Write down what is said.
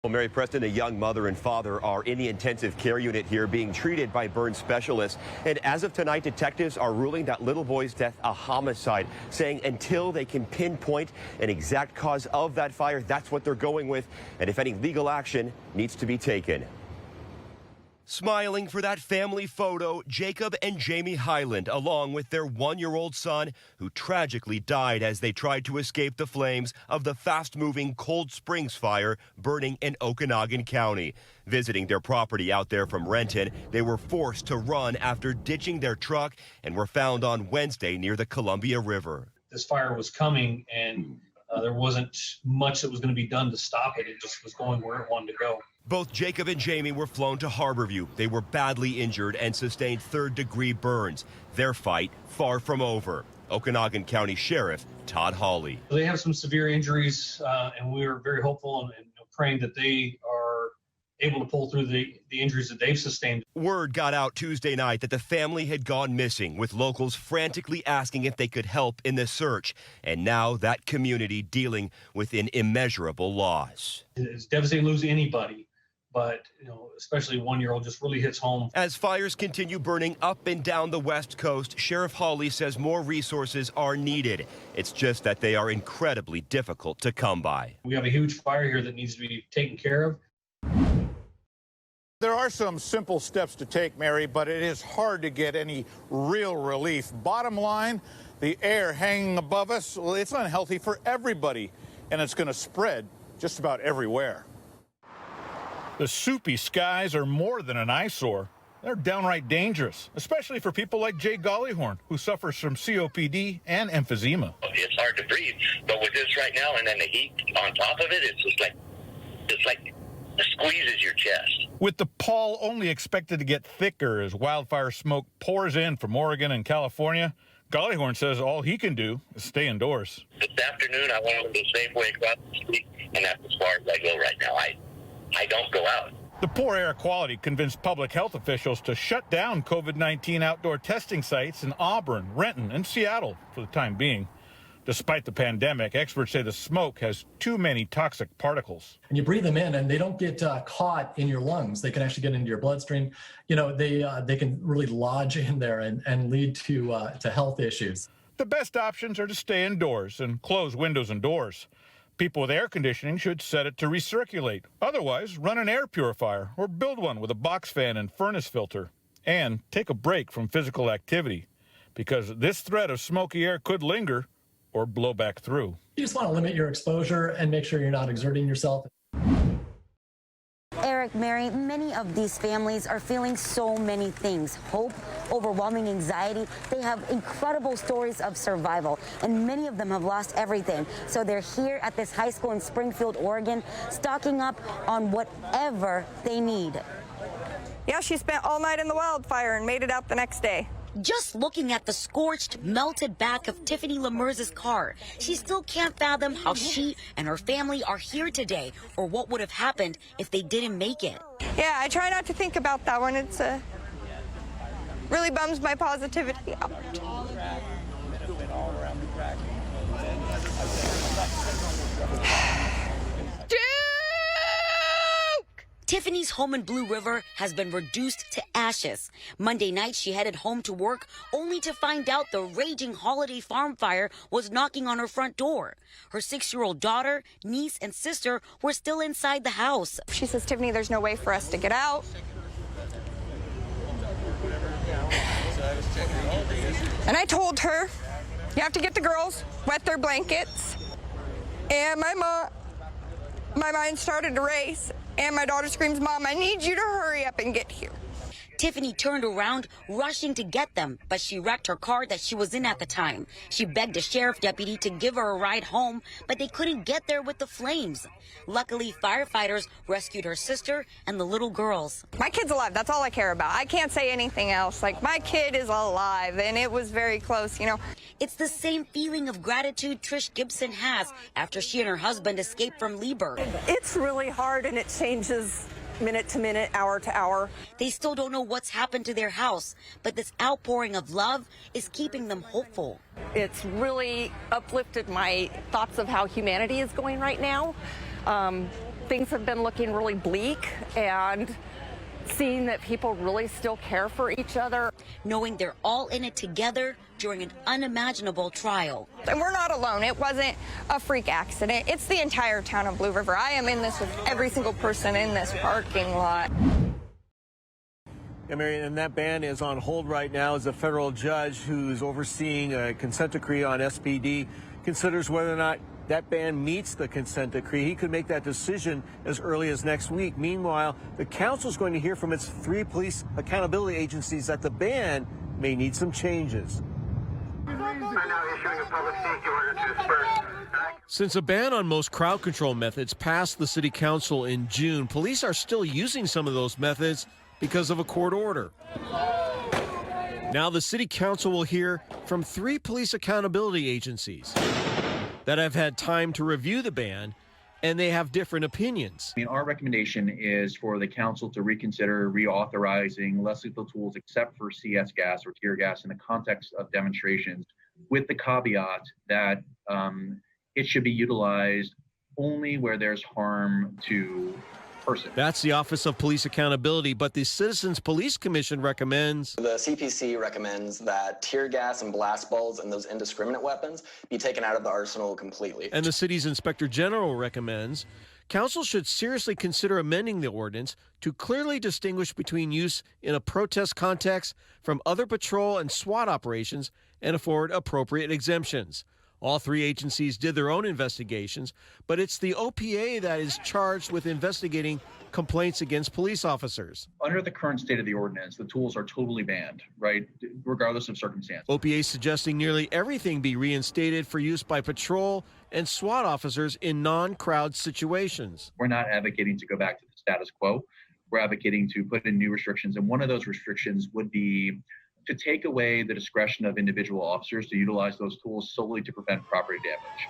Well, Mary Preston, a young mother and father, are in the intensive care unit here being treated by burn specialists. And as of tonight, detectives are ruling that little boy's death a homicide, saying until they can pinpoint an exact cause of that fire, that's what they're going with. And if any legal action needs to be taken. Smiling for that family photo, Jacob and Jamie Hyland, along with their one-year-old son, who tragically died as they tried to escape the flames of the fast-moving Cold Springs fire burning in Okanogan County. Visiting their property out there from Renton, they were forced to run after ditching their truck and were found on Wednesday near the Columbia River. This fire was coming, and there wasn't much that was going to be done to stop it. It just was going where it wanted to go. Both Jacob and Jamie were flown to Harborview. They were badly injured and sustained third-degree burns. Their fight far from over. Okanogan County Sheriff Todd Hawley. They have some severe injuries, and we are very hopeful and praying that they are able to pull through the injuries that they've sustained. Word got out Tuesday night that the family had gone missing, with locals frantically asking if they could help in the search. And now that community dealing with an immeasurable loss. It's devastating to lose anybody, but especially one-year-old just really hits home. As fires continue burning up and down the West Coast, Sheriff Hawley says more resources are needed. It's just that they are incredibly difficult to come by. We have a huge fire here that needs to be taken care of. There are some simple steps to take, Mary, but it is hard to get any real relief. Bottom line, the air hanging above us, well, it's unhealthy for everybody, and it's going to spread just about everywhere. The soupy skies are more than an eyesore. They're downright dangerous, especially for people like Jay Gollyhorn, who suffers from COPD and emphysema. It's hard to breathe, but with this right now and then the heat on top of it, it's like it squeezes your chest. With the pall only expected to get thicker as wildfire smoke pours in from Oregon and California, Gollyhorn says all he can do is stay indoors. This afternoon, I went to the Safeway across the street, and that's as far as I go right now. I don't go out. The poor air quality convinced public health officials to shut down COVID-19 outdoor testing sites in Auburn, Renton, and Seattle for the time being. Despite the pandemic, experts say the smoke has too many toxic particles. And you breathe them in and they don't get caught in your lungs. They can actually get into your bloodstream. They can really lodge in there and lead to health issues. The best options are to stay indoors and close windows and doors. People with air conditioning should set it to recirculate. Otherwise, run an air purifier or build one with a box fan and furnace filter. And take a break from physical activity, because this threat of smoky air could linger or blow back through. You just want to limit your exposure and make sure you're not exerting yourself. Eric, Mary, many of these families are feeling so many things. Hope, overwhelming anxiety. They have incredible stories of survival, and many of them have lost everything. So they're here at this high school in Springfield, Oregon, stocking up on whatever they need. Yeah, she spent all night in the wildfire and made it out the next day. Just looking at the scorched, melted back of Tiffany Lemers's car, she still can't fathom how she and her family are here today, or what would have happened if they didn't make it. Yeah, I try not to think about that one. It's really bums my positivity out. Tiffany's home in Blue River has been reduced to ashes. Monday night, she headed home to work, only to find out the raging holiday farm fire was knocking on her front door. Her 6-year-old daughter, niece, and sister were still inside the house. She says, Tiffany, there's no way for us to get out. And I told her, you have to get the girls, wet their blankets. And my mind started to race. And my daughter screams, Mom, I need you to hurry up and get here. Tiffany turned around, rushing to get them, but she wrecked her car that she was in at the time. She begged a sheriff deputy to give her a ride home, but they couldn't get there with the flames. Luckily, firefighters rescued her sister and the little girls. My kid's alive. That's all I care about. I can't say anything else. Like, my kid is alive, and it was very close, It's the same feeling of gratitude Trish Gibson has after she and her husband escaped from Lieber. It's really hard, and it changes minute to minute, hour to hour. They still don't know what's happened to their house, but this outpouring of love is keeping them hopeful. It's really uplifted my thoughts of how humanity is going right now. Things have been looking really bleak, and seeing that people really still care for each other. Knowing they're all in it together during an unimaginable trial. And we're not alone. It wasn't a freak accident. It's the entire town of Blue River. I am in this with every single person in this parking lot. Yeah, Mary, and that ban is on hold right now as a federal judge who's overseeing a consent decree on SPD considers whether or not that ban meets the consent decree. He could make that decision as early as next week. Meanwhile, the council is going to hear from its 3 police accountability agencies that the ban may need some changes. Since a ban on most crowd control methods passed the city council in June, police are still using some of those methods because of a court order. Now the city council will hear from 3 police accountability agencies that have had time to review the ban, and they have different opinions. I mean, our recommendation is for the council to reconsider reauthorizing less lethal tools except for CS gas or tear gas in the context of demonstrations, with the caveat that it should be utilized only where there's harm to person. That's the Office of Police Accountability, but the Citizens Police Commission recommends. The CPC recommends that tear gas and blast balls and those indiscriminate weapons be taken out of the arsenal completely. And the city's Inspector General recommends council should seriously consider amending the ordinance to clearly distinguish between use in a protest context from other patrol and SWAT operations and afford appropriate exemptions. All 3 agencies did their own investigations, but it's the OPA that is charged with investigating complaints against police officers. Under the current state of the ordinance, the tools are totally banned, right, regardless of circumstance. OPA is suggesting nearly everything be reinstated for use by patrol and SWAT officers in non-crowd situations. We're not advocating to go back to the status quo. We're advocating to put in new restrictions, and one of those restrictions would be to take away the discretion of individual officers to utilize those tools solely to prevent property damage.